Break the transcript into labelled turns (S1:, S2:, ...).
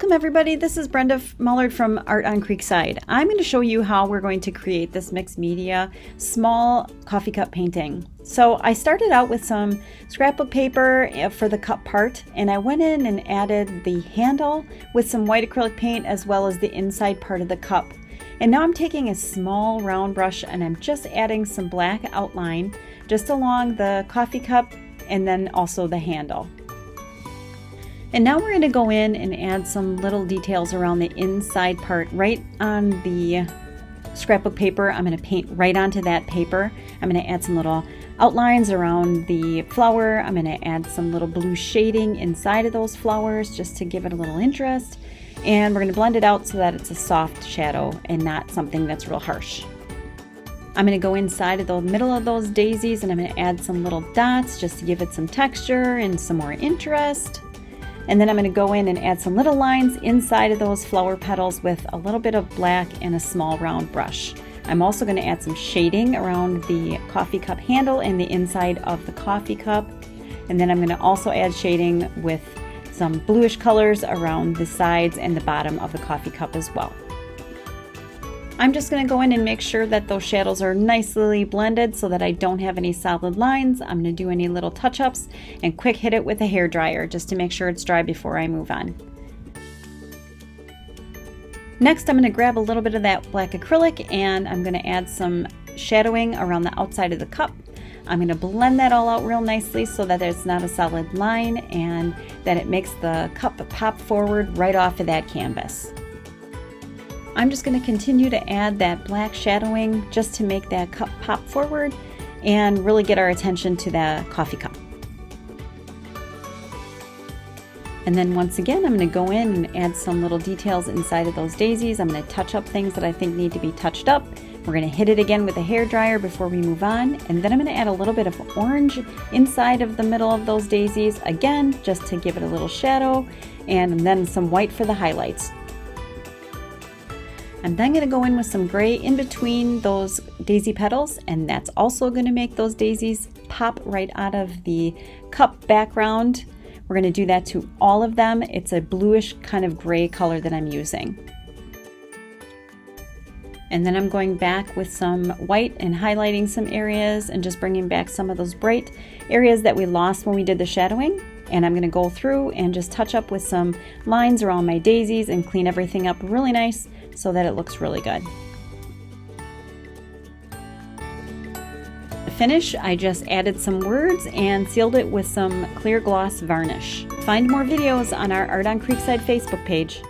S1: Welcome everybody, this is Brenda Mullard from Art on Creekside. I'm going to show you how we're going to create this mixed media small coffee cup painting. So I started out with some scrapbook paper for the cup part, and I went in and added the handle with some white acrylic paint as well as the inside part of the cup. And now I'm taking a small round brush and I'm just adding some black outline just along the coffee cup and then also the handle. And now we're going to go in and add some little details around the inside part right on the scrapbook paper. I'm going to paint right onto that paper. I'm going to add some little outlines around the flower. I'm going to add some little blue shading inside of those flowers just to give it a little interest. And we're going to blend it out so that it's a soft shadow and not something that's real harsh. I'm going to go inside of the middle of those daisies and I'm going to add some little dots just to give it some texture and some more interest. And then I'm going to go in and add some little lines inside of those flower petals with a little bit of black and a small round brush. I'm also going to add some shading around the coffee cup handle and the inside of the coffee cup. And then I'm going to also add shading with some bluish colors around the sides and the bottom of the coffee cup as well. I'm just going to go in and make sure that those shadows are nicely blended so that I don't have any solid lines. I'm going to do any little touch-ups and quick hit it with a hairdryer just to make sure it's dry before I move on. Next, I'm going to grab a little bit of that black acrylic and I'm going to add some shadowing around the outside of the cup. I'm going to blend that all out real nicely so that it's not a solid line and that it makes the cup pop forward right off of that canvas. I'm just going to continue to add that black shadowing just to make that cup pop forward and really get our attention to the coffee cup. And then once again, I'm going to go in and add some little details inside of those daisies. I'm going to touch up things that I think need to be touched up. We're going to hit it again with a hairdryer before we move on. And then I'm going to add a little bit of orange inside of the middle of those daisies, again, just to give it a little shadow, and then some white for the highlights. I'm then going to go in with some gray in between those daisy petals, and that's also going to make those daisies pop right out of the cup background. We're going to do that to all of them. It's a bluish kind of gray color that I'm using. And then I'm going back with some white and highlighting some areas and just bringing back some of those bright areas that we lost when we did the shadowing. And I'm going to go through and just touch up with some lines around my daisies and clean everything up really nice so that it looks really good. To finish, I just added some words and sealed it with some clear gloss varnish. Find more videos on our Art on Creekside Facebook page.